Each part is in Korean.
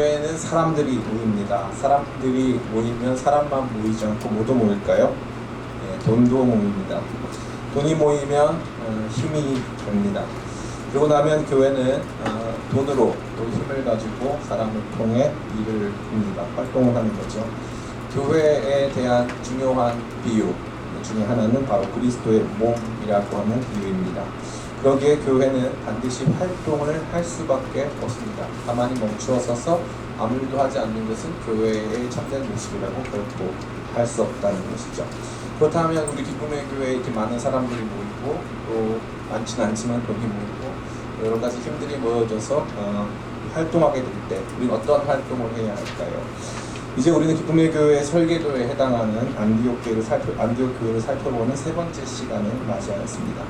교회는 사람들이 모입니다. 사람들이 모이면 사람만 모이지 않고 모두 모일까요? 네, 돈도 모입니다. 돈이 모이면 힘이 됩니다. 그러고 나면 교회는 돈으로 또 힘을 가지고 사람을 통해 일을 합니다. 활동을 하는 거죠. 교회에 대한 중요한 비유 중에 하나는 바로 그리스도의 몸이라고 하는 비유입니다. 그러기에 교회는 반드시 활동을 할 수밖에 없습니다. 가만히 멈추어 서서 아무 일도 하지 않는 것은 교회의 참된 모습이라고 결코 할 수 없다는 것이죠. 그렇다면 우리 기쁨의 교회에 이렇게 많은 사람들이 모이고 또 많지는 않지만 돈이 모이고 여러 가지 힘들이 모여져서 활동하게 될 때 우리는 어떤 활동을 해야 할까요? 이제 우리는 기쁨의 교회의 설계도에 해당하는 안디옥 교회를 살펴보는 세 번째 시간을 맞이하였습니다.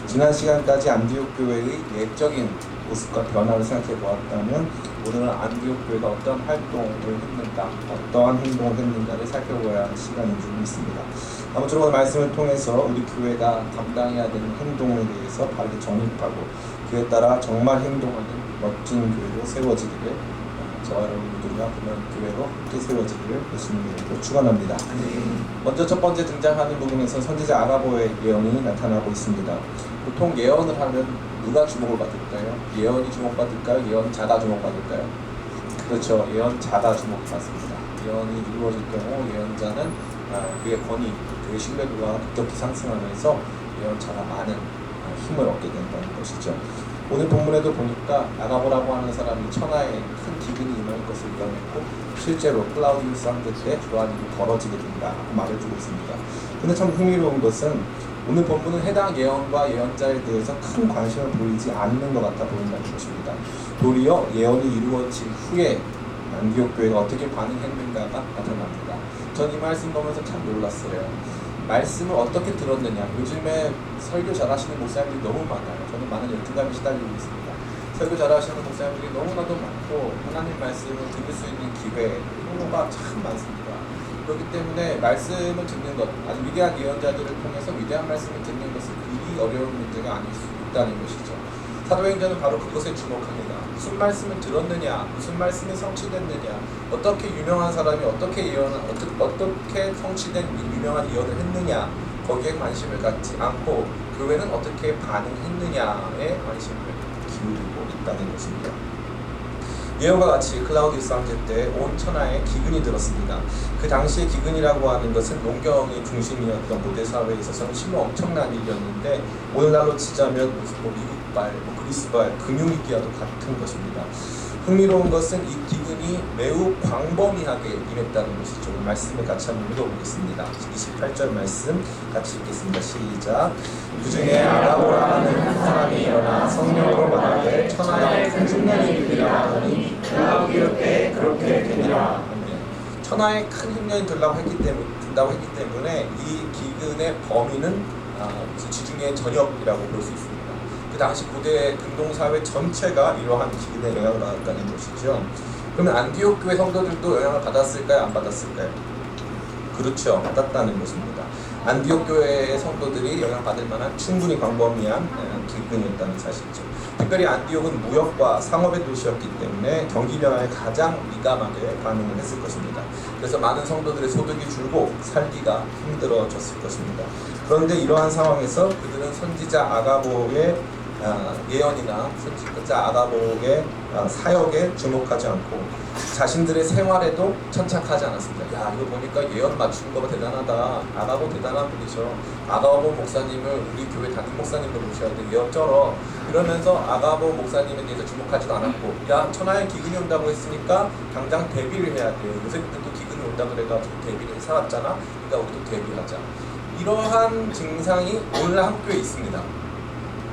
지난 시간까지 안디옥 교회의 내적인 모습과 변화를 생각해 보았다면 오늘은 안디옥 교회가 어떤 활동을 했는가, 어떠한 행동을 했는가를 살펴보아야 하는 시간인 줄 믿습니다. 아무쪼록 말씀을 통해서 우리 교회가 감당해야 되는 행동에 대해서 바르게 정립하고 그에 따라 정말 행동하는 멋진 교회로 세워지기를 저와 여러분들과 그런 교회로 함께 세워지기를 예수님의 이름으로 축원합니다. 먼저 첫 번째 등장하는 부분에서 선지자 아가보의 예언이 나타나고 있습니다. 보통 예언을 하면 누가 주목을 받을까요? 예언이 주목받을까요? 예언자가 주목받을까요? 그렇죠. 예언자가 주목받습니다. 예언이 이루어질 경우 예언자는 그의 권위, 그의 신뢰도가 급격히 상승하면서 예언자가 많은 힘을 얻게 된다는 것이죠. 오늘 본문에도 보니까 아가보라고 하는 사람이 천하에 큰 기근이 임할 것을 예언했고 실제로 클라우디우스 황제 때 그러한 일이 벌어지게 된다고 말해주고 있습니다. 근데 참 흥미로운 것은 오늘 본문은 해당 예언과 예언자에 대해서 큰 관심을 보이지 않는 것 같아 보인다는 것입니다. 도리어 예언이 이루어진 후에 안디옥 교회가 어떻게 반응했는가가 나타납니다. 전 이 말씀 보면서 참 놀랐어요. 말씀을 어떻게 들었느냐. 요즘에 설교 잘하시는 목사님들이 너무 많아요. 저는 많은 열등감에 시달리고 있습니다. 설교 잘하시는 목사님들이 너무나도 많고 하나님 말씀을 들을 수 있는 기회, 통로가 참 많습니다. 그렇기 때문에 말씀을 듣는 것, 아주 위대한 예언자들을 통해서 위대한 말씀을 듣는 것은 그리 어려운 문제가 아닐 수 있다는 것이죠. 사도행전은 바로 그것에 주목합니다. 무슨 말씀을 들었느냐, 무슨 말씀이 성취됐느냐, 어떻게 유명한 사람이 어떻게 성취된 유명한 예언을 했느냐, 거기에 관심을 갖지 않고 교회는 어떻게 반응했느냐에 관심을 기울이고 있다는 것입니다. 예언과 같이 클라우디우스 황제 때 온 천하에 기근이 들었습니다. 그 당시에 기근이라고 하는 것은 농경이 중심이었던 고대 사회에 있어서는 심히 엄청난 일이었는데 오늘날로 치자면 미국발, 그리스발, 금융위기와도 같은 것입니다. 흥미로운 것은 이 기근이 매우 광범위하게 임했다는 것이죠. 말씀을 같이 한번 읽어보겠습니다. 28절 말씀 같이 읽겠습니다. 시작. 그 중에 아가보라 하는 한 사람이 일어나 성령으로 말하되 천하에 큰 흉년이 일으리라 하더니 클라우디오 때 그렇게 되니라. 천하에 큰 흉년이 들다고 했기 때문에 이 기근의 범위는 지중해 전역이라고 볼 수 있습니다. 그 당시 고대 근동사회 전체가 이러한 기근에 영향을 받았다는 것이죠. 그러면 안디옥 교회 성도들도 영향을 받았을까요? 안 받았을까요? 그렇죠. 받았다는 것입니다. 안디옥 교회의 성도들이 영향받을 만한 충분히 광범위한 기근이었다는 사실이죠. 특별히 안디옥은 무역과 상업의 도시였기 때문에 경기 변화에 가장 민감하게 반응을 했을 것입니다. 그래서 많은 성도들의 소득이 줄고 살기가 힘들어졌을 것입니다. 그런데 이러한 상황에서 그들은 선지자 아가보의 예언이나 선지자 아가보의 사역에 주목하지 않고 자신들의 생활에도 천착하지 않았습니다. 야, 이거 보니까 예언 맞춘 거가 대단하다. 아가보 대단한 분이죠. 아가보 목사님을 우리 교회 담임 목사님으로 모셔야 돼. 예언 쩔어. 이러면서 아가보 목사님에 대해서 주목하지도 않았고, 야, 천하에 기근이 온다고 했으니까 당장 대비를 해야 돼. 요새부터 또 기근이 온다고 그래가지고 대비를 해왔잖아. 그러니까 우리도 대비하자. 이러한 증상이 오늘 학교에 있습니다.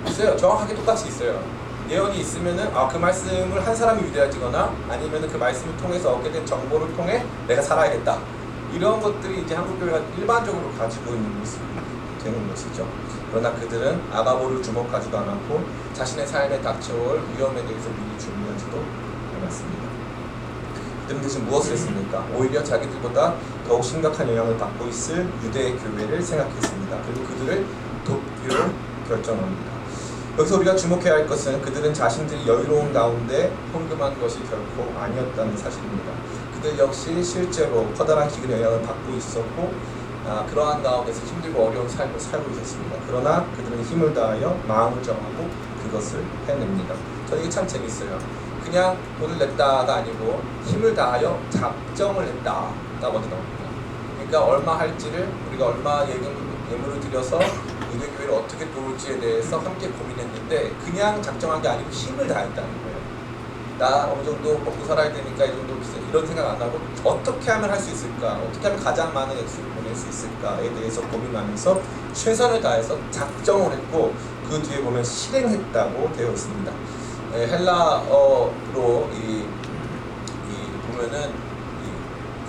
있어요. 정확하게 똑같이 있어요. 예언이 있으면은 그 말씀을 한 사람이 위대해지거나 아니면은 그 말씀을 통해서 얻게 된 정보를 통해 내가 살아야겠다. 이런 것들이 이제 한국교회가 일반적으로 가지고 있는 모습이 되는 것이죠. 그러나 그들은 아가보를 주목하지도 않았고 자신의 삶에 닥쳐올 위험에 대해서 미리 준비하지도 않았습니다. 그들은 대신 무엇을 했습니까? 오히려 자기들보다 더욱 심각한 영향을 받고 있을 유대 교회를 생각했습니다. 그리고 그들을 돕기로 결정합니다. 여기서 우리가 주목해야 할 것은 그들은 자신들이 여유로운 가운데 헌금한 것이 결코 아니었다는 사실입니다. 그들 역시 실제로 커다란 기근의 영향을 받고 있었고 그러한 가운데서 힘들고 어려운 삶을 살고 있었습니다. 그러나 그들은 힘을 다하여 마음을 정하고 그것을 해냅니다. 저는 이게 참 재밌어요. 그냥 돈을 냈다가 아니고 힘을 다하여 작정을 했다가 먼저 나옵니다. 그러니까 얼마 할지를 우리가 얼마 예물을 들여서 유대교회를 어떻게 도울지에 대해서 함께 고민했는데 그냥 작정한 게 아니고 힘을 다했다는 거예요. 나 어느 정도 먹고 살아야 되니까 이 정도 비싸 이런 생각 안 하고 어떻게 하면 할 수 있을까, 어떻게 하면 가장 많은 액수를 보낼 수 있을까에 대해서 고민하면서 최선을 다해서 작정을 했고 그 뒤에 보면 실행했다고 되어 있습니다. 헬라어로 보면은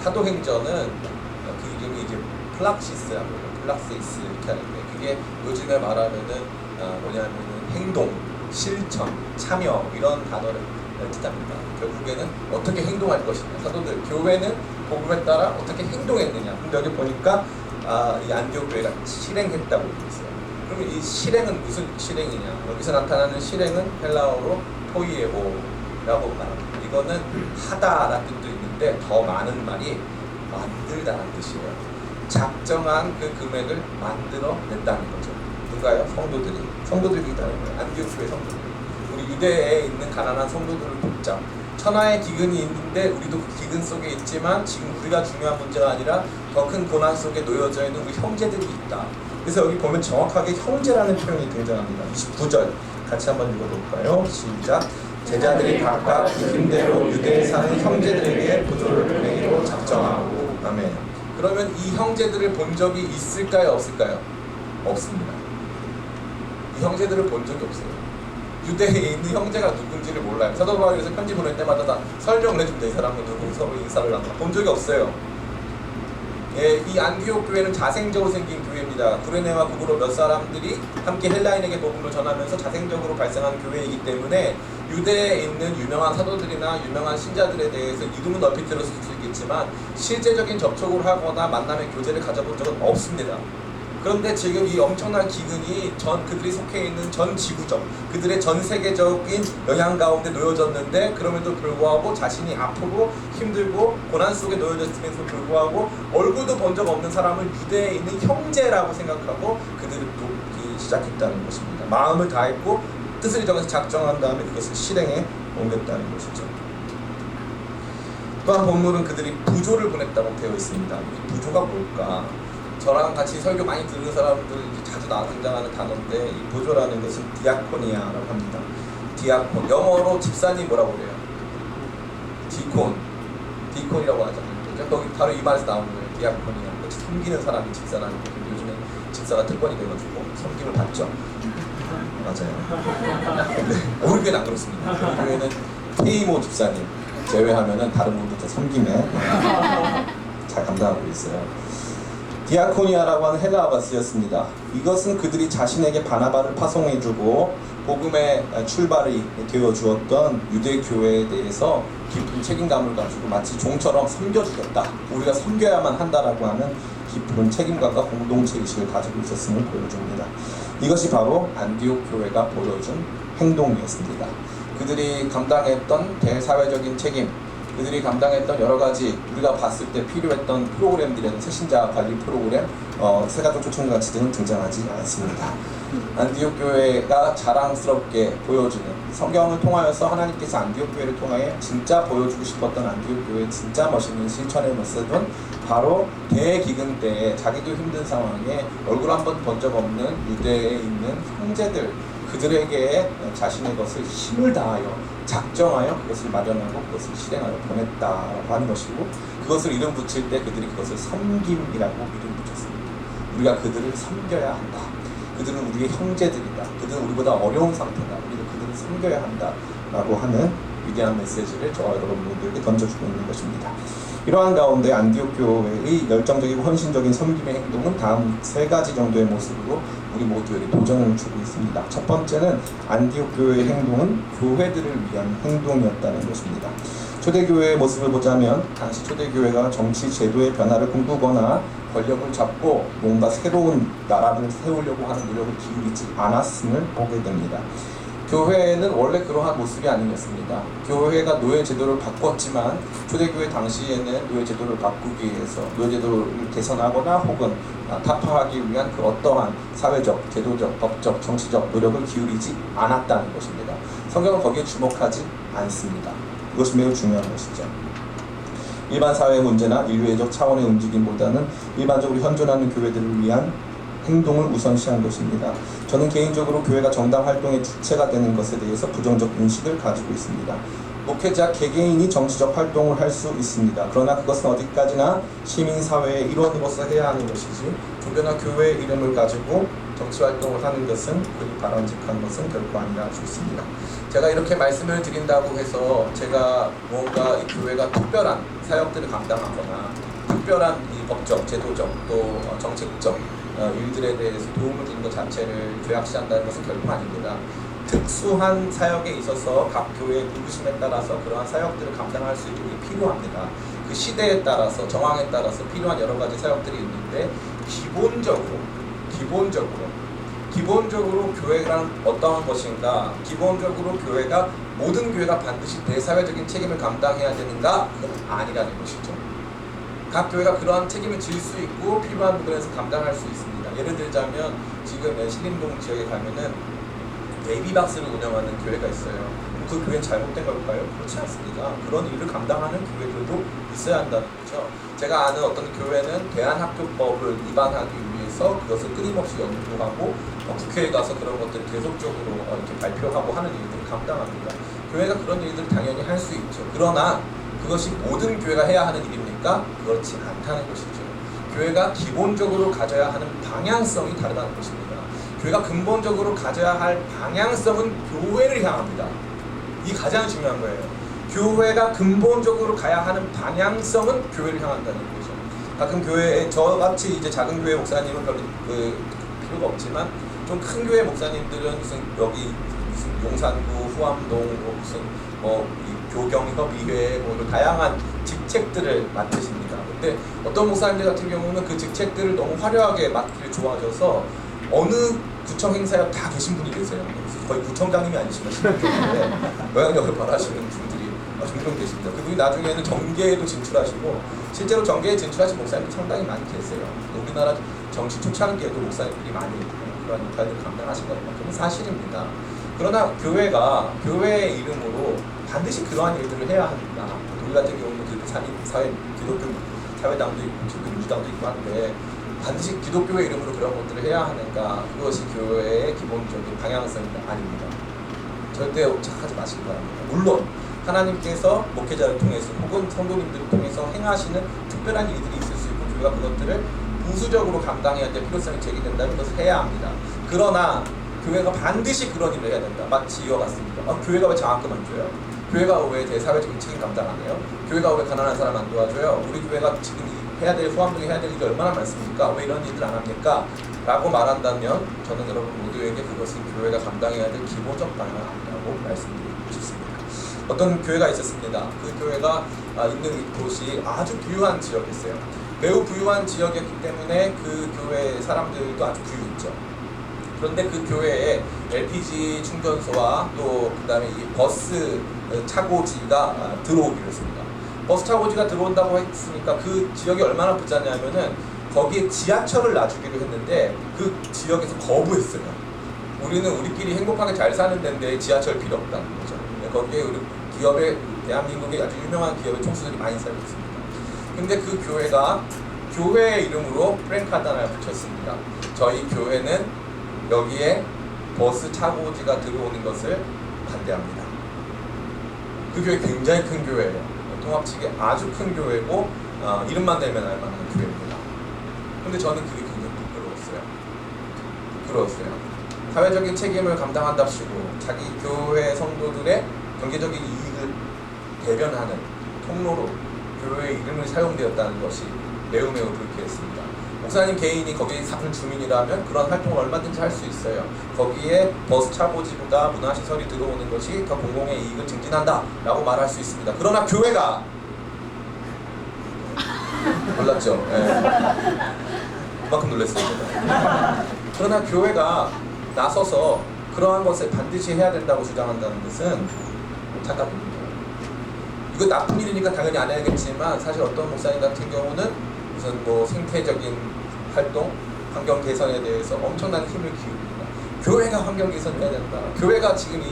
사도행전은 그 이름이 이제 플락시스라고 해요. 플락시스 이렇게 하는데 그게 요즘에 말하면은 뭐냐면은 행동, 실천, 참여 이런 단어를 뜻합니다. 결국에는 어떻게 행동할 것이냐. 사도들 교회는 복음에 따라 어떻게 행동했느냐. 근데 여기 보니까 이 안디옥 교회가 실행했다고 되어 있어요. 그러면 이 실행은 무슨 실행이냐? 여기서 나타나는 실행은 헬라어로 포이에오라고 말합니다. 이거는 하다라는 뜻도 있는데 더 많은 말이 만들다라는 뜻이에요. 작정한 그 금액을 만들어 냈다는 거죠. 누가요? 성도들이 있다는 거예요. 안디옥 교회 성도들. 우리 유대에 있는 가난한 성도들을 돕자. 천하의 기근이 있는데 우리도 그 기근 속에 있지만 지금 우리가 중요한 문제가 아니라 더 큰 고난 속에 놓여져 있는 우리 형제들이 있다. 그래서 여기 보면 정확하게 형제라는 표현이 등장합니다. 29절 같이 한번 읽어볼까요? 시작. 제자들이 각각 힘대로 유대에 사는 형제들에게 부조를 보내기로 작정하고. 아멘. 그러면 이 형제들을 본 적이 있을까요? 없을까요? 없습니다. 이 형제들을 본 적이 없어요. 유대에 있는 형제가 누군지를 몰라요. 사도 바울에서 편지 보낼 때마다 다 설명을 해줍니다. 이 사람은 누구, 서로 인사를 나누고 본 적이 없어요. 이 안디옥 교회는 자생적으로 생긴 교회입니다. 구레네와 북으로 몇 사람들이 함께 헬라인에게 복음을 전하면서 자생적으로 발생한 교회이기 때문에 유대에 있는 유명한 사도들이나 유명한 신자들에 대해서 이름은 넓히 들었을 수 있겠지만 실제적인 접촉을 하거나 만남의 교제를 가져본 적은 없습니다. 그런데 지금 이 엄청난 기근이 그들이 속해 있는 전 지구적, 그들의 전 세계적인 영향 가운데 놓여졌는데 그럼에도 불구하고 자신이 아프고 힘들고 고난 속에 놓여졌음에도 불구하고 얼굴도 본 적 없는 사람을 유대에 있는 형제라고 생각하고 그들을 돕기 시작했다는 것입니다. 마음을 다했고 뜻을 정해서 작정한 다음에 그것을 실행에 옮겼다는 것이죠. 또한 본문은 그들이 부조를 보냈다고 되어 있습니다. 이 부조가 뭘까? 저랑 같이 설교 많이 들은 사람들 자주 등장하는 단어인데 이 부조라는 것은 디아코니아라고 합니다. 디아콘, 영어로 집사님 뭐라고 그래요? 디콘이라고 하잖아요. 거기 바로 이 말에서 나오는 거예요. 디아코니아. 섬기는 사람이 집사라는 거예요. 요즘에 집사가 특권이 돼가지고 섬김을 받죠. 맞아요. 근데 우리 교회는 안 그렇습니다. 우리 교회는 테이모 집사님 제외하면은 다른 분들 다 섬김에 잘 감당하고 있어요. 디아코니아라고 하는 헬라어가 쓰였습니다. 이것은 그들이 자신에게 바나바를 파송해주고 복음의 출발이 되어 주었던 유대 교회에 대해서 깊은 책임감을 가지고 마치 종처럼 섬겨주겠다, 우리가 섬겨야만 한다라고 하는 깊은 책임감과 공동체의식을 가지고 있었음을 보여줍니다. 이것이 바로 안디옥 교회가 보여준 행동이었습니다. 그들이 감당했던 대사회적인 책임, 그들이 감당했던 여러 가지 우리가 봤을 때 필요했던 프로그램들에는 새신자 관리 프로그램, 새가족 초청잔치 등은 등장하지 않습니다. 안디옥 교회가 자랑스럽게 보여주는, 성경을 통하여서 하나님께서 안디옥 교회를 통하여 진짜 보여주고 싶었던 안디옥 교회의 진짜 멋있는 실천의 모습은 바로 대기근 때에 자기도 힘든 상황에 얼굴 한번 본 적 없는 유대에 있는 형제들, 그들에게 자신의 것을 힘을 다하여 작정하여 그것을 마련하고 그것을 실행하여 보냈다라고 하는 것이고, 그것을 이름 붙일 때 그들이 그것을 섬김이라고 이름 붙였습니다. 우리가 그들을 섬겨야 한다. 그들은 우리의 형제들이다. 그들은 우리보다 어려운 상태다. 우리도 그들을 섬겨야 한다라고 하는 위대한 메시지를 저와 여러분들에게 던져주고 있는 것입니다. 이러한 가운데 안디옥 교회의 열정적이고 헌신적인 섬김의 행동은 다음 세 가지 정도의 모습으로 우리 모두에게 도전을 주고 있습니다. 첫 번째는 안디옥 교회의 행동은 교회들을 위한 행동이었다는 것입니다. 초대교회의 모습을 보자면 당시 초대교회가 정치 제도의 변화를 꿈꾸거나 권력을 잡고 뭔가 새로운 나라를 세우려고 하는 노력을 기울이지 않았음을 보게 됩니다. 교회는 원래 그러한 모습이 아니었습니다. 교회가 노예 제도를 바꿨지만 초대교회 당시에는 노예 제도를 바꾸기 위해서 노예 제도를 개선하거나 혹은 타파하기 위한 그 어떠한 사회적, 제도적, 법적, 정치적 노력을 기울이지 않았다는 것입니다. 성경은 거기에 주목하지 않습니다. 이것이 매우 중요한 것이죠. 일반 사회의 문제나 인류애적 차원의 움직임보다는 일반적으로 현존하는 교회들을 위한 행동을 우선시한 것입니다. 저는 개인적으로 교회가 정당 활동의 주체가 되는 것에 대해서 부정적 인식을 가지고 있습니다. 목회자 개개인이 정치적 활동을 할 수 있습니다. 그러나 그것은 어디까지나 시민사회의 일원으로서 해야 하는 것이지 종교나 교회의 이름을 가지고 정치활동을 하는 것은 그리 바람직한 것은 결코 아니라 좋습니다. 제가 이렇게 말씀을 드린다고 해서 제가 뭔가 이 교회가 특별한 사역들을 감당하거나 특별한 이 법적, 제도적 또 정책적 일들에 대해서 도움을 주는 것 자체를 죄악시한다는 것은 결코 아닙니다. 특수한 사역에 있어서 각 교회의 부르심에 따라서 그러한 사역들을 감당할 수 있는 게 필요합니다. 그 시대에 따라서 정황에 따라서 필요한 여러 가지 사역들이 있는데 기본적으로 교회란 어떠한 것인가? 기본적으로 교회가 모든 교회가 반드시 대사회적인 책임을 감당해야 되는가? 그건 아니라는 것이죠. 각 교회가 그러한 책임을 질 수 있고 필요한 부분에서 감당할 수 있습니다. 예를 들자면 지금 신림동 지역에 가면은 베이비박스를 운영하는 교회가 있어요. 그 교회는 잘못된 걸까요? 그렇지 않습니다. 그런 일을 감당하는 교회들도 있어야 한다는 거죠. 제가 아는 어떤 교회는 대한학교법을 위반하기 위해서 그것을 끊임없이 연구하고 국회에 가서 그런 것들을 계속적으로 이렇게 발표하고 하는 일들을 감당합니다. 교회가 그런 일들을 당연히 할 수 있죠. 그러나 그것이 모든 교회가 해야 하는 일입니까? 그렇지 않다는 것이죠. 교회가 기본적으로 가져야 하는 방향성이 다르다는 것입니다. 교회가 근본적으로 가져야 할 방향성은 교회를 향합니다. 이게 가장 중요한 거예요. 교회가 근본적으로 가야 하는 방향성은 교회를 향한다는 거죠. 가끔 교회에 저같이 이제 작은 교회 목사님은 별로 필요가 없지만 좀 큰 교회 목사님들은 무슨 용산구, 후암동, 무슨 교경협의회 이런 다양한 직책들을 맡으십니다. 근데 어떤 목사님들 같은 경우는 그 직책들을 너무 화려하게 맡기를 좋아져서 어느 구청 행사에 다 계신 분이 계세요. 거의 구청장님이 아니시면 영향력을 발휘하시는 분들이 종종 계십니다. 그분이 나중에는 정계에도 진출하시고 실제로 정계에 진출하신 목사님도 상당히 많이 계세요. 우리나라 정치 초창기에도 목사님들이 많이 그런 역할들을 감당하신 것 그건 사실입니다. 그러나 교회가 교회의 이름으로 반드시 그러한 일들을 해야 합니다. 우리 같은 경우는 기독교 사회당도 있고 민주당도 있고 한데 반드시 기독교의 이름으로 그런 것들을 해야 하는가? 그것이 교회의 기본적인 방향성이 아닙니다. 절대 착하지 마시기 바랍니다. 물론 하나님께서 목회자를 통해서 혹은 성도님들을 통해서 행하시는 특별한 일들이 있을 수 있고 교회가 그것들을 부수적으로 감당해야 될 필요성이 제기된다면 그것을 해야 합니다. 그러나 교회가 반드시 그런 일을 해야 된다. 마치 이와 같습니다. 교회가 왜 장학금 안 줘요? 교회가 왜 대사회적인 책임 감당 안 해요? 교회가 왜 가난한 사람 안 도와줘요? 우리 교회가 지금 해야 될 후암동에 해야 될 일이 얼마나 많습니까? 왜 이런 일을 안 합니까? 라고 말한다면 저는 여러분 모두에게 그것은 교회가 감당해야 될 기본적 방향 아니라고 말씀드리고 싶습니다. 어떤 교회가 있었습니다. 그 교회가 있는 곳이 아주 부유한 지역이었어요. 매우 부유한 지역이었기 때문에 그 교회 사람들도 아주 부유했죠. 그런데 그 교회에 LPG 충전소와 또 그다음에 이 버스 차고지가 들어오기로 했습니다. 버스 차고지가 들어온다고 했으니까 그 지역이 얼마나 부자냐면은 거기에 지하철을 놔주기로 했는데 그 지역에서 거부했어요. 우리는 우리끼리 행복하게 잘 사는 데인데 지하철 필요 없다는 거죠. 거기에 우리 기업의 대한민국의 아주 유명한 기업의 총수들이 많이 살고 있습니다. 근데 그 교회가 교회의 이름으로 프랭카드 하나를 붙였습니다. 저희 교회는 여기에 버스 차고지가 들어오는 것을 반대합니다. 그 교회 굉장히 큰 교회예요. 통합치기 아주 큰 교회고 이름만 대면 알만한 교회입니다. 근데 저는 그게 굉장히 부끄러웠어요. 사회적인 책임을 감당한답시고 자기 교회 성도들의 경제적인 이익을 대변하는 통로로 교회의 이름을 사용되었다는 것이 매우 불쾌했습니다. 목사님 개인이 거기 사는 주민이라면 그런 활동을 얼마든지 할 수 있어요. 거기에 버스 차고지보다 문화시설이 들어오는 것이 더 공공의 이익을 증진한다 라고 말할 수 있습니다. 그러나 교회가 놀랐죠? 네. 그만큼 놀랐어요. 그러나 교회가 나서서 그러한 것을 반드시 해야 된다고 주장한다는 것은 착각입니다. 이거 나쁜 일이니까 당연히 안 해야겠지만 사실 어떤 목사님 같은 경우는 무슨 뭐 생태적인 활동, 환경 개선에 대해서 엄청난 힘을 기울입니다. 교회가 환경 개선해야 된다. 교회가 지금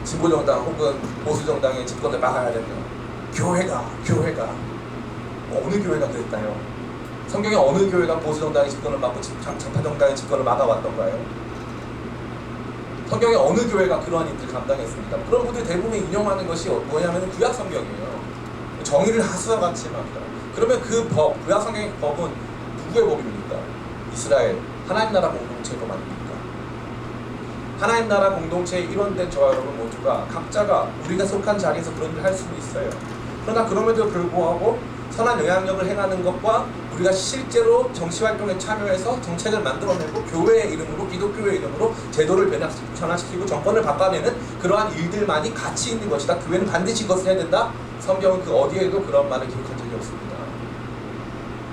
진보정당 혹은 보수정당의 집권을 막아야 된다. 교회가 어느 교회가 그랬나요? 성경에 어느 교회가 보수정당의 집권을 막고 장파정당의 집권을 막아왔던가요? 성경에 어느 교회가 그러한 일들을 감당했습니까? 그런 분들이 대부분 인용하는 것이 뭐냐면 구약 성경이에요. 정의를 하수와 같이 막다. 그러면 그 법, 구약 성경의 법은 누구의 법입니까? 이스라엘, 하나님 나라 공동체의 법 아닙니까? 하나님 나라 공동체의 일원된 저와 여러분 모두가 각자가 우리가 속한 자리에서 그런 일을 할 수는 있어요. 그러나 그럼에도 불구하고 선한 영향력을 행하는 것과 우리가 실제로 정치활동에 참여해서 정책을 만들어내고 교회의 이름으로, 기독교의 이름으로 제도를 변화시키고 정권을 바꿔내는 그러한 일들만이 가치 있는 것이다. 교회는 반드시 이것을 해야 된다. 성경은 그 어디에도 그런 말을 기록한 적이 없습니다.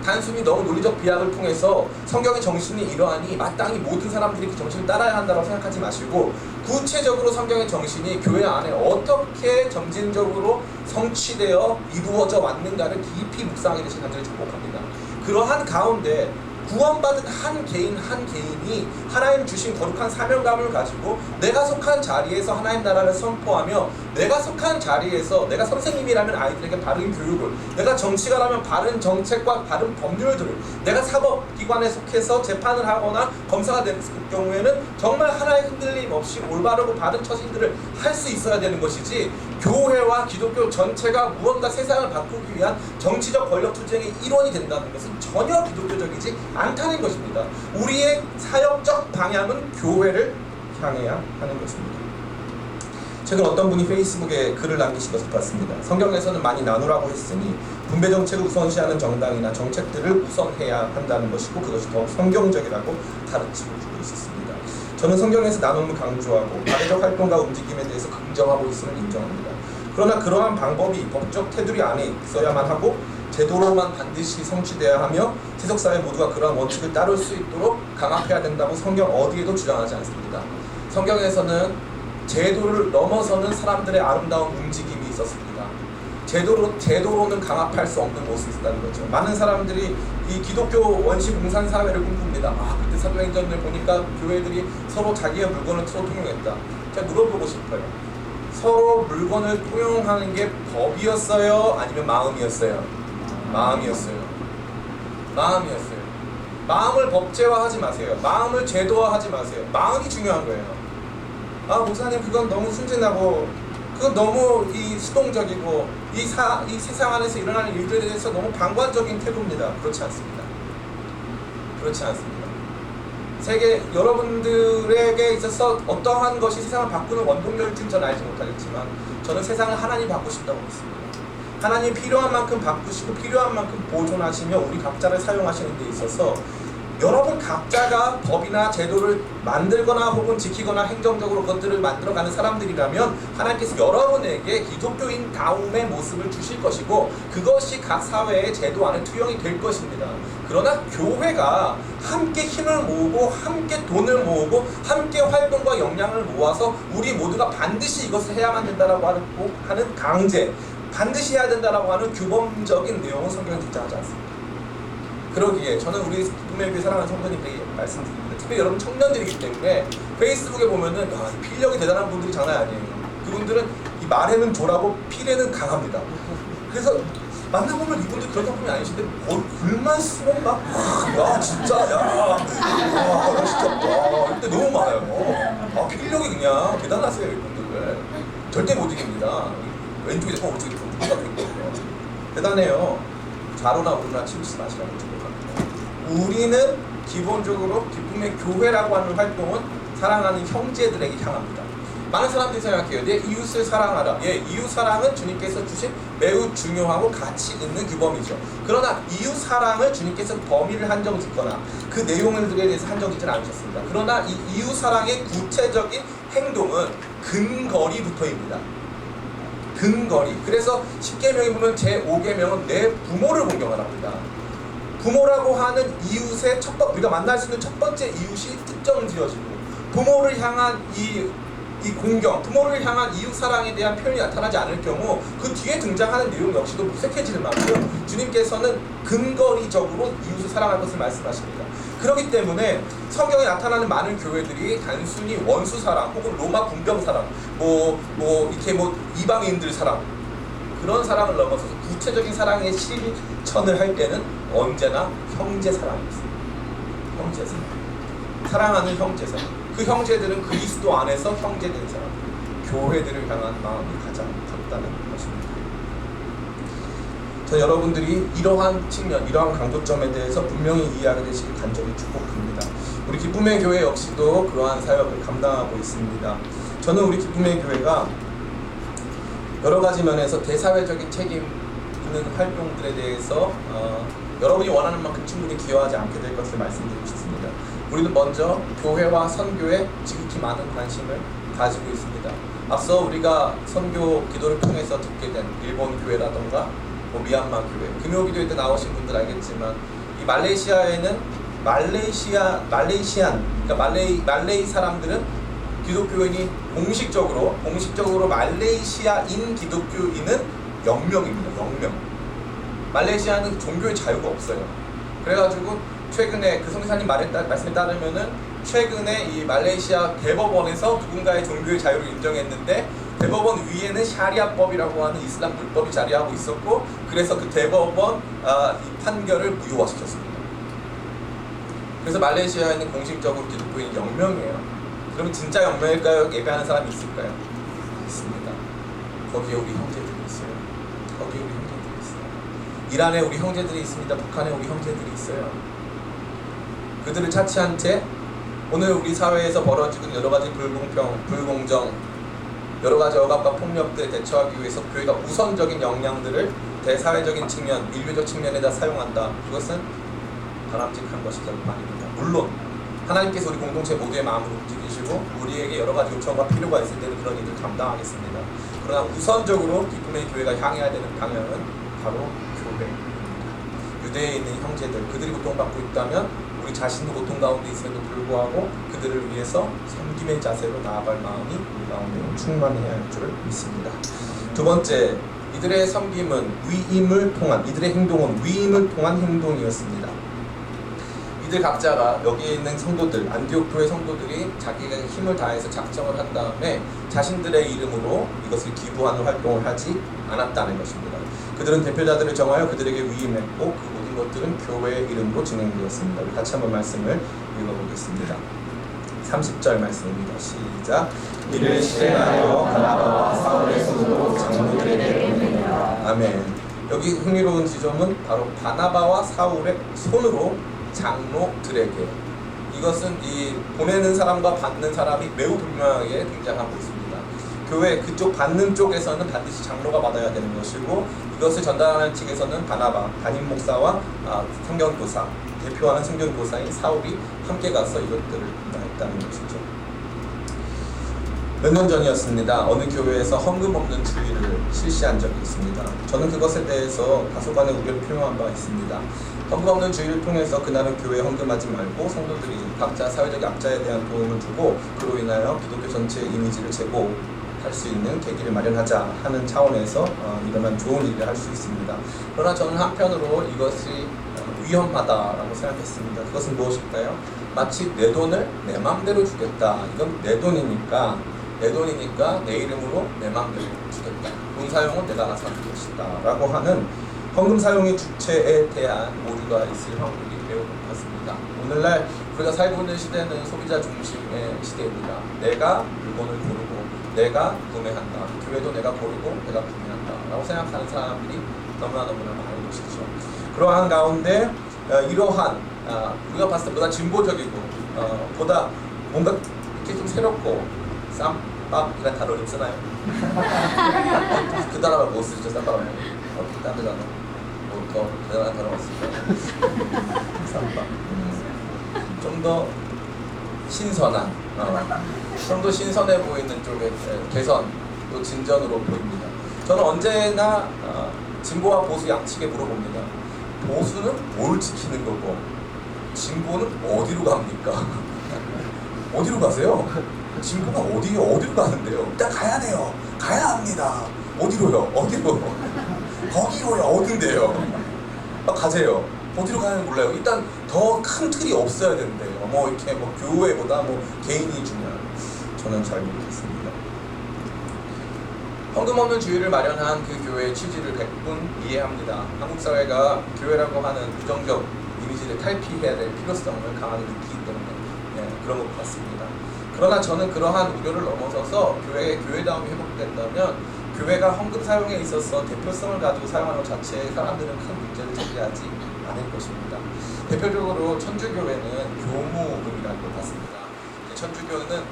단순히 너무 논리적 비약을 통해서 성경의 정신이 이러하니 마땅히 모든 사람들이 그 정신을 따라야 한다고 생각하지 마시고 구체적으로 성경의 정신이 교회 안에 어떻게 점진적으로 성취되어 이루어져 왔는가를 깊이 묵상하게 되신 간절히 축복합니다. 그러한 가운데 구원받은 한 개인이 하나님 주신 거룩한 사명감을 가지고 내가 속한 자리에서 하나님 나라를 선포하며 내가 속한 자리에서 내가 선생님이라면 아이들에게 바른 교육을, 내가 정치가라면 바른 정책과 바른 법률들을, 내가 사법기관에 속해서 재판을 하거나 검사가 될 경우에는 정말 하나의 흔들림 없이 올바르고 바른 처신들을 할 수 있어야 되는 것이지, 교회와 기독교 전체가 무언가 세상을 바꾸기 위한 정치적 권력 투쟁의 일원이 된다는 것은 전혀 기독교적이지 않다는 것입니다. 우리의 사역적 방향은 교회를 향해야 하는 것입니다. 최근 어떤 분이 페이스북에 글을 남기신 것을 봤습니다. 성경에서는 많이 나누라고 했으니 분배 정책을 우선시하는 정당이나 정책들을 우선해야 한다는 것이고 그것이 더 성경적이라고 가르치고 있었습니다. 저는 성경에서 나눔을 강조하고 사회적 활동과 움직임에 대해서 긍정하고 있음을 인정합니다. 그러나 그러한 방법이 법적 테두리 안에 있어야만 하고 제도로만 반드시 성취되어야 하며 세속사회 모두가 그러한 원칙을 따를 수 있도록 강압해야 된다고 성경 어디에도 주장하지 않습니다. 성경에서는 제도를 넘어서는 사람들의 아름다운 움직임이 있었습니다. 제도로는 강압할 수 없는 모습이 있었다는 거죠. 많은 사람들이 이 기독교 원시 공산 사회를 꿈꿉니다. 그때 사도행전을 보니까 교회들이 서로 자기의 물건을 서로 통용했다. 제가 물어보고 싶어요. 서로 물건을 통용하는 게 법이었어요? 아니면 마음이었어요? 마음이었어요. 마음을 법제화하지 마세요. 마음을 제도화하지 마세요. 마음이 중요한 거예요. 목사님 그건 너무 순진하고 그건 너무 수동적이고 이 세상 안에서 일어나는 일들에 대해서 너무 방관적인 태도입니다. 그렇지 않습니다. 세계 여러분들에게 있어서 어떠한 것이 세상을 바꾸는 원동력일지는 저는 알지 못하겠지만 저는 세상을 하나님 바꾸신다고 믿습니다. 하나님 필요한 만큼 바꾸시고 필요한 만큼 보존하시며 우리 각자를 사용하시는 데 있어서 여러분 각자가 법이나 제도를 만들거나 혹은 지키거나 행정적으로 그것들을 만들어가는 사람들이라면 하나님께서 여러분에게 기독교인 다움의 모습을 주실 것이고 그것이 각 사회의 제도 안에 투영이 될 것입니다. 그러나 교회가 함께 힘을 모으고 함께 돈을 모으고 함께 활동과 역량을 모아서 우리 모두가 반드시 이것을 해야만 된다라고 하는 강제, 반드시 해야 된다라고 하는 규범적인 내용은 성경에 등장하지 않습니다. 그러기에 저는 우리 기쁨의 교회 사랑하는 성도님들에게 말씀드립니다. 특별히 여러분 청년들이기 때문에 페이스북에 보면은 필력이 대단한 분들이 장난 아니에요. 그분들은 이 말에는 조라고 필에는 강합니다. 그래서 만나보면 이분들 그런 성품이 아니신데 글만 쓰면 막 진짜 나 진짜 이때 너무 많아요. 필력이 그냥 대단하세요. 이분들 절대 못 이깁니다. 왼쪽에 서 오른쪽에 있거든요. 대단해요. 좌로나 우로나 치우치 마시라고 축복합니다. 우리는 기본적으로 기쁨의 교회라고 하는 활동은 사랑하는 형제들에게 향합니다. 많은 사람들이 생각해요. 내 이웃을 사랑하라. 예, 이웃 사랑은 주님께서 주신 매우 중요하고 가치 있는 규범이죠. 그러나 이웃 사랑을 주님께서 범위를 한정짓거나 그 내용들에 대해서 한정짓지는 않으셨습니다. 그러나 이 이웃 사랑의 구체적인 행동은 근거리부터입니다. 근거리. 그래서 10계명에 보면 제5계명은 내 부모를 공경하랍니다. 부모라고 하는 이웃의 우리가 만날 수 있는 첫 번째 이웃이 특정 지어지고, 부모를 향한 이 공경, 부모를 향한 이웃 사랑에 대한 표현이 나타나지 않을 경우 그 뒤에 등장하는 내용 역시도 무색해지는 만큼 주님께서는 근거리적으로 이웃을 사랑할 것을 말씀하십니다. 그렇기 때문에 성경에 나타나는 많은 교회들이 단순히 원수 사랑 혹은 로마 군병 사랑, 이렇게 이방인들 사랑, 그런 사랑을 넘어서서 구체적인 사랑의 실천을 할 때는 언제나 형제 사랑이었습니다. 형제 사랑. 사랑하는 형제 사랑. 그 형제들은 그리스도 안에서 형제된 사람, 교회들을 향한 마음이 가장 컸다는 것입니다. 저 여러분들이 이러한 측면, 이러한 강조점에 대해서 분명히 이해하게 되시길 간절히 축복합니다. 우리 기쁨의 교회 역시도 그러한 사역을 감당하고 있습니다. 저는 우리 기쁨의 교회가 여러 가지 면에서 대사회적인 책임 있는 활동들에 대해서 여러분이 원하는 만큼 충분히 기여하지 않게 될 것을 말씀드리고 싶습니다. 우리는 먼저 교회와 선교에 지극히 많은 관심을 가지고 있습니다. 앞서 우리가 선교 기도를 통해서 듣게 된 일본 교회라던가 미얀마 교회, 금요기도회 때 나오신 분들 알겠지만 이 말레이시아에는 그러니까 말레이 사람들은 기독교인이 공식적으로 말레이시아인 기독교인은 0명입니다. 0명. 말레이시아는 종교의 자유가 없어요. 그래가지고 최근에 그 성교사님 말씀에 따르면은 최근에 이 말레이시아 대법원에서 누군가의 종교의 자유를 인정했는데 대법원 위에는 샤리아법이라고 하는 이슬람 불법이 자리하고 있었고, 그래서 그 대법원 이 판결을 무효화시켰습니다. 그래서 말레이시아에는 공식적으로 기독교인이 0명이에요. 그러면 진짜 0명일까요? 예배하는 사람이 있을까요? 있습니다. 거기에 우리 형제들이 있어요. 거기에 우리 형제들이 있어요. 이란에 우리 형제들이 있습니다. 북한에 우리 형제들이 있어요. 그들을 차치한 채 오늘 우리 사회에서 벌어지는 여러 가지 불공평, 불공정, 여러 가지 억압과 폭력들에 대처하기 위해서 교회가 우선적인 역량들을 대사회적인 측면, 인류적 측면에다 사용한다. 그것은 바람직한 것이 결코 아닙니다. 물론 하나님께서 우리 공동체 모두의 마음을 움직이시고 우리에게 여러 가지 요청과 필요가 있을 때는 그런 일을 감당하겠습니다. 그러나 우선적으로 기쁨의 교회가 향해야 되는 방향은 바로 교회입니다. 유대에 있는 형제들, 그들이 고통받고 있다면 우리 자신도 고통 가운데 있음에도 불구하고 그들을 위해서 섬김의 자세로 나아갈 마음이 우리 가운데 충만해야 할 줄 믿습니다. 두 번째, 이들의 섬김은 이들의 행동은 위임을 통한 행동이었습니다. 이들 각자가 여기에 있는 성도들, 안디옥 교회 성도들이 자기가 힘을 다해서 작정을 한 다음에 자신들의 이름으로 이것을 기부하는 활동을 하지 않았다는 것입니다. 그들은 대표자들을 정하여 그들에게 위임했고 그 모든 것들은 교회의 이름으로 진행되었습니다. 우리 같이 한번 말씀을 읽어보겠습니다. 30절 말씀입니다. 시작. 이를 실행하여 바나바와 사울의 손으로 장로들에게 보내니라. 아멘. 여기 흥미로운 지점은 바로 바나바와 사울의 손으로 장로들에게. 이것은 이 보내는 사람과 받는 사람이 매우 분명하게 등장하고 있습니다. 교회 그쪽 받는 쪽에서는 반드시 장로가 받아야 되는 것이고, 이것을 전달하는 측에서는 바나바, 담임 목사와 성경교사, 대표하는 성경교사인 사울이 함께 가서 이것들을 했다는 것이죠. 몇 년 전이었습니다. 어느 교회에서 헌금 없는 주의를 실시한 적이 있습니다. 저는 그것에 대해서 다소간의 우려를 표명한 바가 있습니다. 헌금 없는 주의를 통해서 그날은 교회에 헌금하지 말고 성도들이 각자 사회적 약자에 대한 도움을 주고 그로 인하여 기독교 전체의 이미지를 제고할 수 있는 계기를 마련하자 하는 차원에서 이러한 좋은 일을 할 수 있습니다. 그러나 저는 한편으로 이것이 위험하다라고 생각했습니다. 그것은 무엇일까요? 마치 내 돈을 내 맘대로 주겠다. 이건 내 돈이니까 내 이름으로 내 맘대로 주겠다. 돈 사용은 내가 알아서 할 것이다 라고 하는 헌금 사용의 주체에 대한 오류가 있을 확률이 매우 높았습니다. 오늘날 우리가 살고 있는 시대는 소비자 중심의 시대입니다. 내가 물건을 고르고 내가 구매한다. 교회도 내가 고르고 내가 구매한다 라고 생각하는 사람들이 너무나 많은 것이죠. 그러한 가운데 이러한 우리가 봤을 때 보다 진보적이고 보다 뭔가 이렇게 좀 새롭고 쌈밥이란 단어를 쓰나요? 그 단어가 뭐 쓰죠? 쌈밥 딴 데잖아. 뭐더 대단한 단어가 있을까요? 쌈밥. 좀 더 신선한, 좀 더 신선해 보이는 쪽의 개선 또 진전으로 보입니다. 저는 언제나 진보와 보수 양측에 물어봅니다. 보수는 뭘 지키는 거고 진보는 어디로 갑니까? 어디로 가세요? 진보가 어디로 가는데요? 일단 가야 돼요. 가야 합니다. 어디로요? 어디로? 거기로요. 어딘데요? 가세요. 어디로 가는지 몰라요. 일단 더 큰 틀이 없어야 된대요. 뭐 이렇게 뭐 교회보다 뭐 개인이 중요한. 저는 잘 모르겠습니다. 헌금 없는 주의를 마련한 그 교회의 취지를 100분 이해합니다. 한국 사회가 교회라고 하는 부정적 이미지를 탈피해야 될 필요성을 강하게 느끼기 때문에 그런 것 같습니다. 그러나 저는 그러한 우려를 넘어서서 교회의 교회다움이 회복된다면 교회가 헌금 사용에 있어서 대표성을 가지고 사용하는 것 자체에 사람들은 큰 문제를 제기하지 않을 것입니다. 대표적으로 천주교회는 교무금이라는 것 같습니다. 천주교는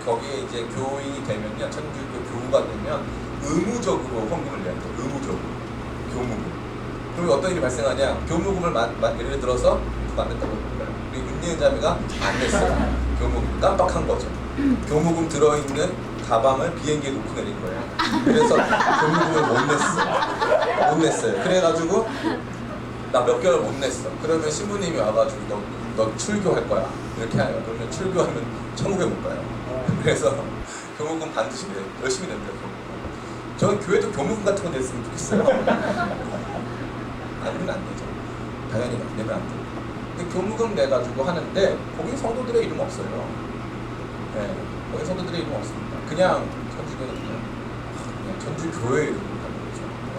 거기에 이제 교인이 되면요, 천주교 교우가 되면 의무적으로 헌금을 내야 돼요. 의무적으로 교무금. 그러면 어떤 일이 발생하냐? 교무금을 예를 들어서 누가 안 냈다고 해볼까요? 우리 윤리은 자매가 안 냈어요. 교무금 깜빡한 거죠. 교무금 들어있는 가방을 비행기에 놓고 내린 거예요. 그래서 교무금을 못 냈어요. 그래가지고 나 몇 개월 못 냈어. 그러면 신부님이 와가지고 너 출교할 거야. 이렇게 해요. 그러면 출교하면 천국에 못 가요. 그래서 교무금 반드시 열심히 냅니다. 저는 교회도 교무금 같은 거 냈으면 좋겠어요. 아니면 안 되죠. 당연히 내면 안 돼요. 근데 교무금 내가지고 하는데 거기 성도들의 이름 없어요. 네, 거기 성도들의 이름 없습니다. 그냥 천주교는 그냥 천주교회 이름으로 하는 거죠. 네,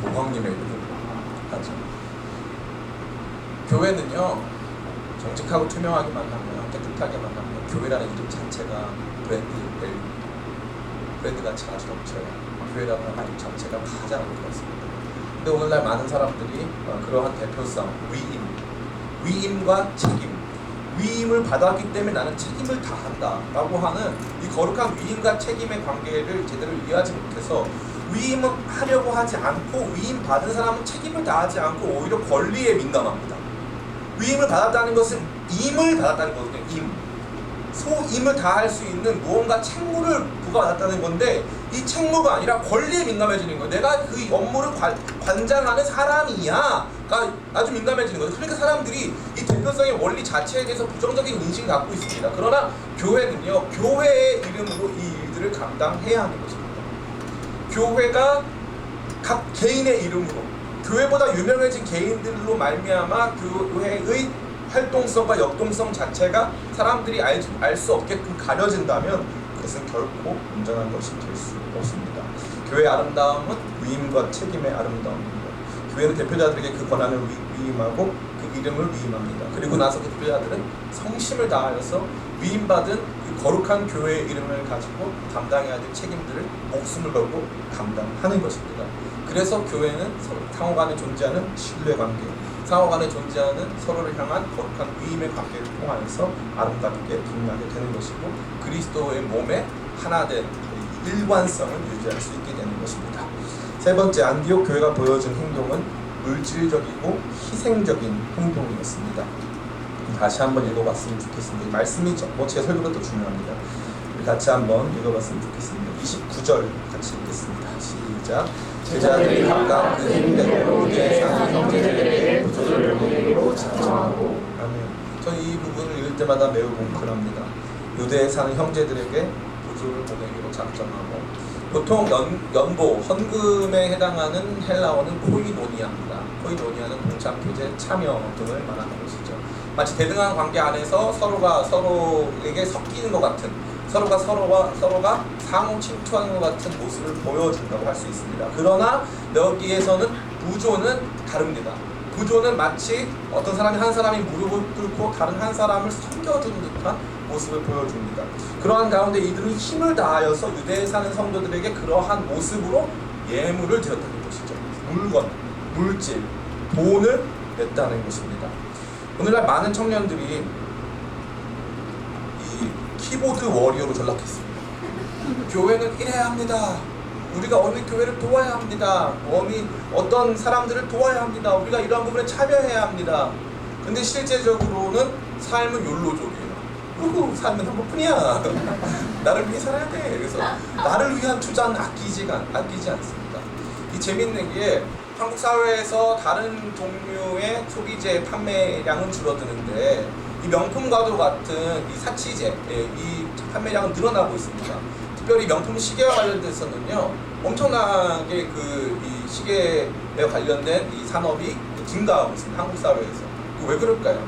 교황님의 이름으로 하죠. 교회는요, 정직하고 투명하게만 하면, 깨끗하게만 하면 교회라는 이름 자체가 브랜드 가치가 아주 넘쳐요. 교회라는 이름 자체가 가장 어렵습니다. 근데 오늘날 많은 사람들이 그러한 대표성, 위임과 책임, 위임을 받았기 때문에 나는 책임을 다한다 라고 하는 이 거룩한 위임과 책임의 관계를 제대로 이해하지 못해서 위임을 하려고 하지 않고 위임 받은 사람은 책임을 다하지 않고 오히려 권리에 민감합니다. 위임을 받았다는 것은 임을 받았다는 거거든요. 소임을 다할 수 있는 무언가 책무를 부과받았다는 건데 이 책무가 아니라 권리에 민감해지는 거예요. 내가 그 업무를 관장하는 사람이야가 아주 민감해지는 거예요. 그러니까 사람들이 이 대표성의 원리 자체에 대해서 부정적인 인식을 갖고 있습니다. 그러나 교회는요, 교회의 이름으로 이 일들을 감당해야 하는 것입니다. 교회가 각 개인의 이름으로 교회보다 유명해진 개인들로 말미암아 교회의 활동성과 역동성 자체가 사람들이 알 수 없게끔 가려진다면 그것은 결코 온전한 것이 될 수 없습니다. 교회의 아름다움은 위임과 책임의 아름다움입니다. 교회는 대표자들에게 그 권한을 위임하고 그 이름을 위임합니다. 그리고 나서 그 대표자들은 성심을 다하여서 위임받은 그 거룩한 교회의 이름을 가지고 감당해야 될 책임들을 목숨을 걸고 감당하는 것입니다. 그래서 교회는 상호 간에 존재하는 신뢰관계, 상호 간에 존재하는 서로를 향한 거룩한 위임의 관계를 통하여서 아름답게 빛나게 되는 것이고 그리스도의 몸에 하나된 일관성을 유지할 수 있게 되는 것입니다. 세 번째, 안디옥 교회가 보여준 행동은 물질적이고 희생적인 행동이었습니다. 다시 한번 읽어봤으면 좋겠습니다. 말씀이 제 설교가 더 중요합니다. 우리 같이 한번 읽어봤으면 좋겠습니다. 29절 같이 읽겠습니다. 시작. 제자들이 각각 그 힘대로 유대에 사는 형제들에게 부조를 보내기로 작정하고. 아멘. 저는 이 부분을 읽을 때마다 매우 뭉클합니다. 유대에 사는 형제들에게 부조를 보내기로 작정하고. 보통 연보, 헌금에 해당하는 헬라어는 코이노니아입니다. 코이노니아는 공창교제, 참여 등을 말하는 것이죠. 마치 대등한 관계 안에서 서로가 서로에게 섞이는 것 같은, 서로가 상호 침투하는 것 같은 모습을 보여준다고 할 수 있습니다. 그러나 여기에서는 부조는 다릅니다. 부조는 마치 어떤 사람이 한 사람이 무릎을 꿇고 다른 한 사람을 섬겨주는 듯한 모습을 보여줍니다. 그러한 가운데 이들은 힘을 다하여서 유대에 사는 성도들에게 그러한 모습으로 예물을 드렸다는 것이죠. 물건, 물질, 돈을 냈다는 것입니다. 오늘날 많은 청년들이 이 키보드 워리어로 전락했습니다. 교회는 이래야 합니다. 우리가 어느 교회를 도와야 합니다. 어떤 사람들을 도와야 합니다. 우리가 이러한 부분에 참여해야 합니다. 근데 실제적으로는 삶은 욜로족이에요. 삶은 한 번뿐이야. 나를 위해 살아야 돼. 그래서 나를 위한 투자는 아끼지 않습니다. 이 재밌는 게 한국 사회에서 다른 종류의 소비재 판매량은 줄어드는데 이 명품과도 같은 이 사치재, 이 판매량은 늘어나고 있습니다. 특별히 명품 시계와 관련돼서는요, 엄청나게 이 시계에 관련된 이 산업이 증가하고 있습니다. 한국 사회에서. 왜 그럴까요?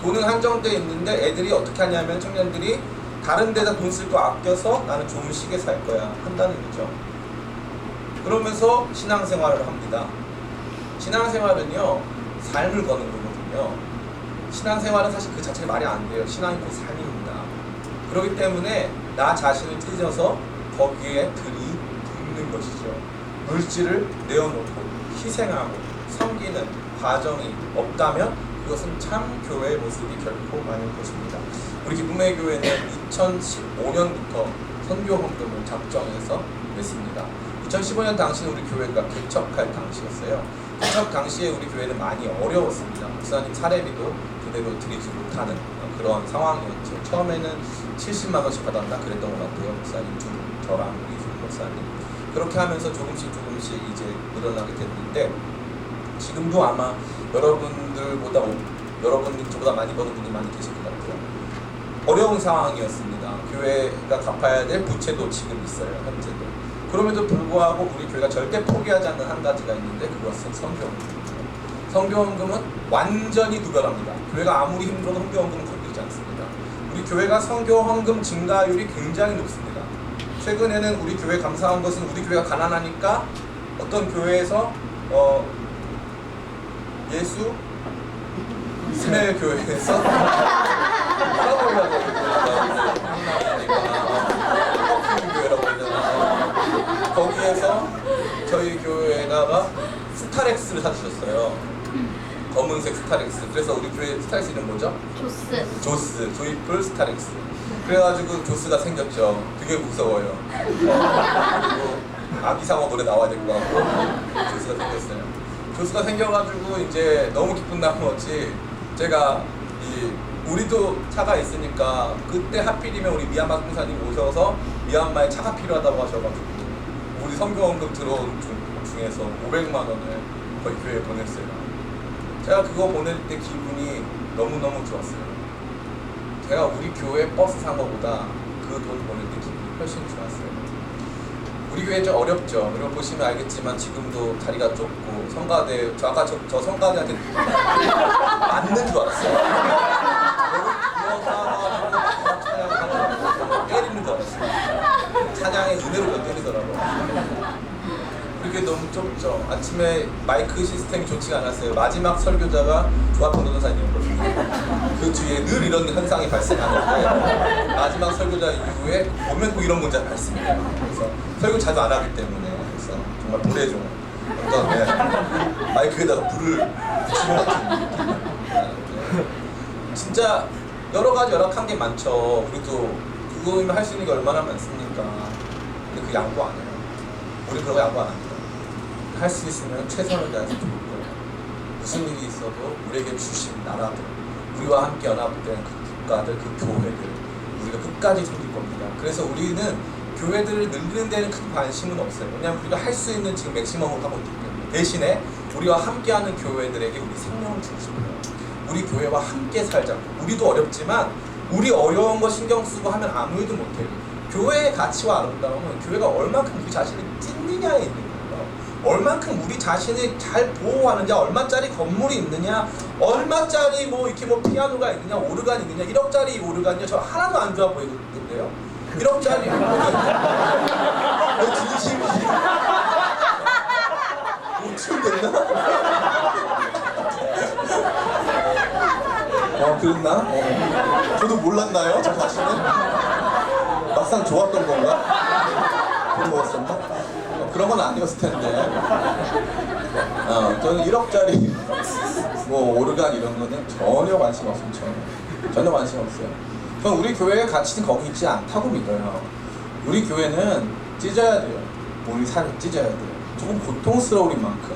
돈은 한정돼 있는데 애들이 어떻게 하냐면 청년들이 다른 데다 돈 쓸 거 아껴서 나는 좋은 시계 살 거야 한다는 거죠. 그러면서 신앙생활을 합니다. 신앙생활은요, 삶을 거는 거거든요. 신앙생활은 사실 그 자체가 말이 안 돼요. 신앙이 곧 삶입니다. 그렇기 때문에 나 자신을 찢어서 거기에 들이붓는 것이죠. 물질을 내어놓고 희생하고 섬기는 과정이 없다면 그것은 참 교회의 모습이 결코 아닐 것입니다. 우리 기쁨의 교회는 2015년부터 선교헌금을 작정해서 냈습니다. 2015년 당시는 우리 교회가 개척할 당시였어요. 개척 당시에 우리 교회는 많이 어려웠습니다. 목사님 사례비도 제대로 드리지 못하는 그런 상황이었죠. 처음에는 70만 원씩 받았나 그랬던 것 같아요. 목사님 두 분, 저랑 우리 두 목사님. 그렇게 하면서 조금씩 이제 늘어나게 됐는데 지금도 아마 여러분들보다 저보다 많이 버는 분이 많이 계실 것 같아요. 어려운 상황이었습니다. 교회가 갚아야 될 부채도 지금 있어요. 현재도. 그럼에도 불구하고 우리 교회가 절대 포기하지 않는 한 가지가 있는데 그것은 선교헌금입니다. 선교헌금은 완전히 구별합니다. 교회가 아무리 힘들어도 선교헌금은 건드리지 않습니다. 우리 교회가 선교헌금 증가율이 굉장히 높습니다. 최근에는 우리 교회 감사한 것은 우리 교회가 가난하니까 어떤 교회에서 예수 스멜 교회에서 거기에서 저희 교회에다가 스타렉스를 사주셨어요. 검은색 스타렉스. 그래서 우리 교회 스타렉스 이름 뭐죠? 조스. 조이풀 스타렉스. 그래가지고 조스가 생겼죠. 되게 무서워요. 그리고 아기상어 노래 나와야 될 것 같고 조스가 생겼어요. 조스가 생겨가지고 이제 너무 기쁜 나머지 제가 우리도 차가 있으니까 그때 하필이면 우리 미얀마 공사님 오셔서 미얀마에 차가 필요하다고 하셔가지고 우리 선교헌금 들어온 중에서 500만 원을 거의 교회에 보냈어요. 제가 그거 보낼 때 기분이 너무너무 좋았어요. 제가 우리 교회 버스 산 거보다 그 돈 보낼 때 기분이 훨씬 좋았어요. 우리 교회 좀 어렵죠. 그리고 보시면 알겠지만 지금도 자리가 좁고 성가대, 아까 저 성가대한테 맞는 줄 알았어요. 때리는 줄 알았어요. 찬양의 은혜로 때리더라고요. 그게 너무 좁죠. 아침에 마이크 시스템이 좋지가 않았어요. 마지막 설교자가 조합현 변호사님이었거든요. 그 뒤에 늘 이런 현상이 발생하는데 마지막 설교자 이후에 보면 또 이런 문제가 발생해요. 그래서 설교 자주 안 하기 때문에 그래서 정말 불에 좀 어떤 마이크에다가 불을 붙이는 것 같은 진짜 여러 가지 열악한 게 많죠. 우리도 그거면 할 수 있는 게 얼마나 많습니까? 근데 그 양보 안 해요. 우리 그런 거 양보 안 합니다. 할 수 있으면 최선을 다해서 좋을 거예요. 무슨 일이 있어도 우리에게 주신 나라들, 우리와 함께 연합된 그 국가들, 그 교회들, 우리가 끝까지 섬길 겁니다. 그래서 우리는 교회들을 늘리는 데는 큰 관심은 없어요. 왜냐하면 우리가 할 수 있는 지금 맥시멈을 하고 있기 때문에. 대신에 우리와 함께하는 교회들에게 우리 생명을 주고 싶어요. 우리 교회와 함께 살자고. 우리도 어렵지만 우리 어려운 거 신경 쓰고 하면 아무 일도 못해요. 교회의 가치와 아름다움은 교회가 얼만큼 우리 자신을 찢느냐에 있는 거예요. 얼만큼 우리 자신을 잘 보호하느냐, 얼마짜리 건물이 있느냐, 얼마짜리 이렇게 피아노가 있느냐, 오르간이 있느냐, 1억짜리 오르간이요. 저 하나도 안 좋아 보이는데요. 1억짜리 왜 진심이 지금 됐나? 그랬나? 저도 몰랐나요? 저 자신은? 막상 좋았던 건가? 그런 거였었나? 그런 건 아니었을 텐데. 저는 1억짜리 오르간 이런 거는 전혀 관심 없습니다. 전혀 관심 없어요. 저는 우리 교회의 가치는 거기 있지 않다고 믿어요. 우리 교회는 찢어야 돼요. 우리 살을 찢어야 돼요. 조금 고통스러울 만큼.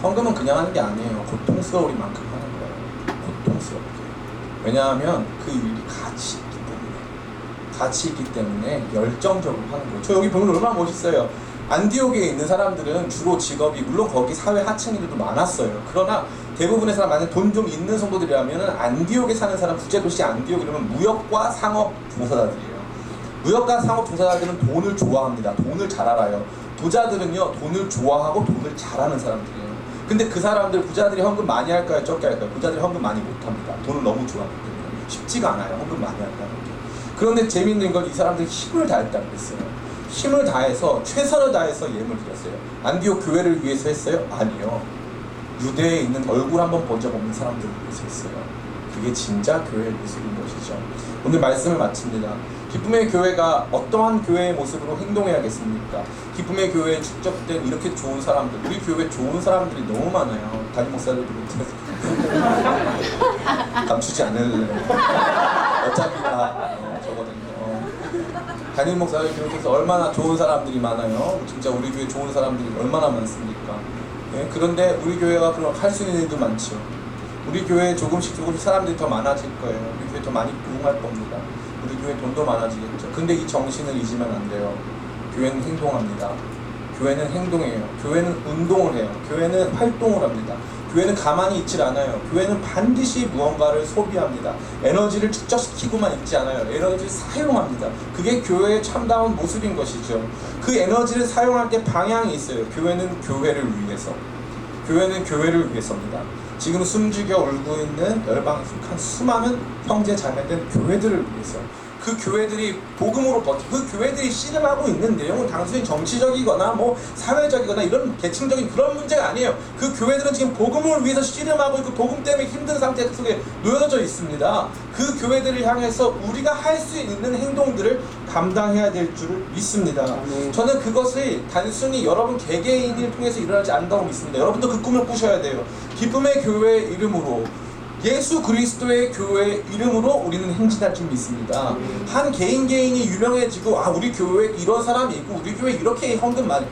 헌금은 그냥 하는 게 아니에요. 고통스러울 만큼 하는 거예요. 고통스럽게. 왜냐하면 그 일이 가치 있기 때문에. 가치 있기 때문에 열정적으로 하는 거예요. 저 여기 보면 얼마나 멋있어요. 안디옥에 있는 사람들은 주로 직업이, 물론 거기 사회 하층인들도 많았어요. 그러나 대부분의 사람, 만약 돈 좀 있는 성도들이라면 안디옥에 사는 사람, 국제도시 안디옥 이러면 무역과 상업 종사자들이에요. 무역과 상업 종사자들은 돈을 좋아합니다. 돈을 잘 알아요. 부자들은요, 돈을 좋아하고 돈을 잘하는 사람들이에요. 근데 그 사람들, 부자들이 헌금 많이 할까요? 적게 할까요? 부자들이 헌금 많이 못합니다. 돈을 너무 좋아하기 때문에. 쉽지가 않아요. 헌금 많이 한다는 게. 그런데 재밌는 건 이 사람들이 힘을 다했다고 했어요. 힘을 다해서, 최선을 다해서 예물을 드렸어요. 안디옥 교회를 위해서 했어요? 아니요. 유대에 있는 얼굴 한번 본 적 없는 사람들을 위해서 했어요. 그게 진짜 교회의 모습인 것이죠. 오늘 말씀을 마칩니다. 기쁨의 교회가 어떠한 교회의 모습으로 행동해야겠습니까? 기쁨의 교회에 축적된 이렇게 좋은 사람들, 우리 교회 좋은 사람들이 너무 많아요. 담임 목사들도 못해서 감추지 않을래. 어차피 다 저거든요. 담임 목사를 비롯해서 얼마나 좋은 사람들이 많아요. 진짜 우리 교회 좋은 사람들이 얼마나 많습니까? 예, 그런데 우리 교회가 그럼 할 수 있는 일도 많죠. 우리 교회에 조금씩 사람들이 더 많아질 거예요. 우리 교회 더 많이 부흥할 겁니다. 우리 교회 돈도 많아지겠죠. 근데 이 정신을 잊으면 안 돼요. 교회는 행동합니다. 교회는 행동해요. 교회는 운동을 해요. 교회는 활동을 합니다. 교회는 가만히 있질 않아요. 교회는 반드시 무언가를 소비합니다. 에너지를 축적시키고만 있지 않아요. 에너지를 사용합니다. 그게 교회의 참다운 모습인 것이죠. 그 에너지를 사용할 때 방향이 있어요. 교회는 교회를 위해서. 교회는 교회를 위해서입니다. 지금 숨죽여 울고 있는 열방에 속한 수많은 형제 자매된 교회들을 위해서, 그 교회들이 복음으로 그 교회들이 씨름하고 있는 내용은 단순히 정치적이거나 뭐 사회적이거나 이런 계층적인 그런 문제가 아니에요. 그 교회들은 지금 복음을 위해서 씨름하고 있고 복음 때문에 힘든 상태 속에 놓여져 있습니다. 그 교회들을 향해서 우리가 할 수 있는 행동들을 감당해야 될 줄을 믿습니다. 저는 그것이 단순히 여러분 개개인을 통해서 일어나지 않는다고 믿습니다. 여러분도 그 꿈을 꾸셔야 돼요. 기쁨의 교회의 이름으로, 예수 그리스도의 교회 이름으로 우리는 행진할 줄 믿습니다. 한 개인이 유명해지고, 아, 우리 교회에 이런 사람이 있고 우리 교회에 이렇게 헌금 많이,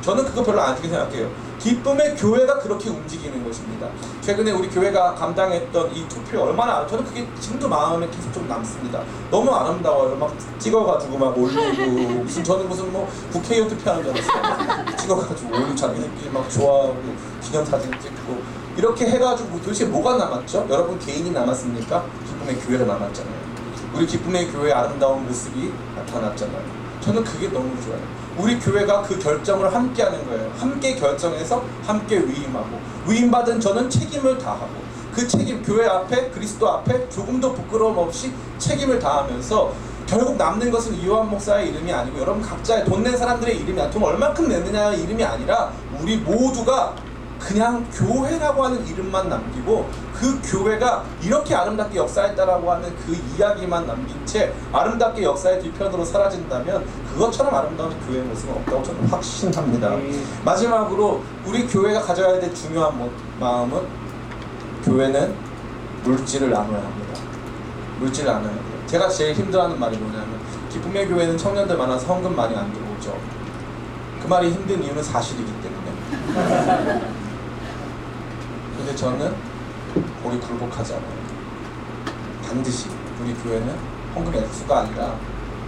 저는 그거 별로 안 좋게 생각해요. 기쁨의 교회가 그렇게 움직이는 것입니다. 최근에 우리 교회가 감당했던 이 투표 얼마나, 저는 그게 지금도 마음에 계속 좀 남습니다. 너무 아름다워요. 막 찍어가지고 막 올리고, 저는 무슨 뭐 국회의원 투표하는 줄 알았어요. 찍어가지고 올리고 자기들끼리 막 좋아하고 기념사진 찍고 이렇게 해가지고 도대체 뭐가 남았죠? 여러분 개인이 남았습니까? 기쁨의 교회가 남았잖아요. 우리 기쁨의 교회의 아름다운 모습이 나타났잖아요. 저는 그게 너무 좋아요. 우리 교회가 그 결정을 함께 하는 거예요. 함께 결정해서 함께 위임하고, 위임받은 저는 책임을 다하고, 그 책임, 교회 앞에, 그리스도 앞에 조금도 부끄러움 없이 책임을 다하면서, 결국 남는 것은 이요한 목사의 이름이 아니고 여러분 각자의, 돈 낸 사람들의 이름이 아니라, 돈 얼만큼 냈느냐의 이름이 아니라 우리 모두가 그냥 교회라고 하는 이름만 남기고, 그 교회가 이렇게 아름답게 역사했다라고 하는 그 이야기만 남긴 채 아름답게 역사의 뒤편으로 사라진다면 그것처럼 아름다운 교회의 모습은 없다고 저는 확신합니다. 마지막으로 우리 교회가 가져야 될 중요한 마음은, 교회는 물질을 나눠야 합니다. 물질을 나눠야 돼요. 제가 제일 힘들어하는 말이 뭐냐면, 기쁨의 교회는 청년들 많아서 헌금 많이 안 들어오죠. 그 말이 힘든 이유는 사실이기 때문에. 근데 저는 거기 굴복하지 않아요. 반드시 우리 교회는 헌금의 액수가 아니라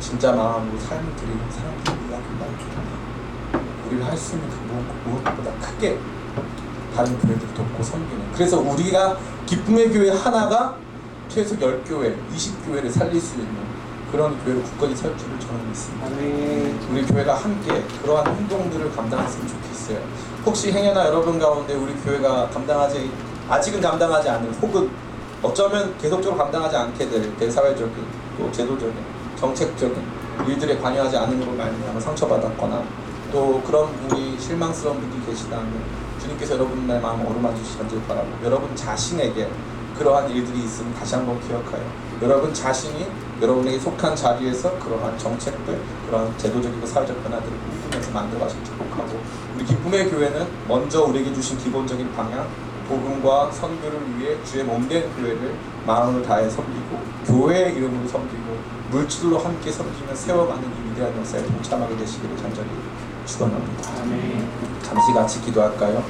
진짜 마음으로 삶을 드리는 사람들을 이야기만 해요. 우리가 할 수 있는 그 무엇보다 크게 다른 교회들을 돕고 섬기는, 그래서 우리가 기쁨의 교회 하나가 최소 10교회, 20교회를 살릴 수 있는 그런 교회로 굳건히 설 줄을 저는 믿습니다. 우리 교회가 함께 그러한 행동들을 감당했으면 좋겠어요. 혹시 행여나 여러분 가운데 우리 교회가 아직은 감당하지 않는, 혹은 어쩌면 계속적으로 감당하지 않게 될 대사회적인, 또 제도적인, 정책적인 일들에 관여하지 않는 걸로 말미암아 상처받았거나, 또 그런 분이 실망스러운 분이 계시다면 주님께서 여러분의 마음 어루만지시길 바라고, 여러분 자신에게 그러한 일들이 있으면 다시 한번 기억하여 여러분 자신이 여러분에게 속한 자리에서 그러한 정책들, 그러한 제도적이고 사회적 변화들을 꿈꾸면서 만들어가시길 축복하고, 우리 기쁨의 교회는 먼저 우리에게 주신 기본적인 방향, 복음과 선교를 위해 주의 몸된 교회를 마음을 다해 섬기고 교회의 이름으로 섬기고 물질로 함께 섬기며 세워가는 이 위대한 역사에 동참하게 되시기를 간절히 축원합니다. 아멘. 잠시 같이 기도할까요?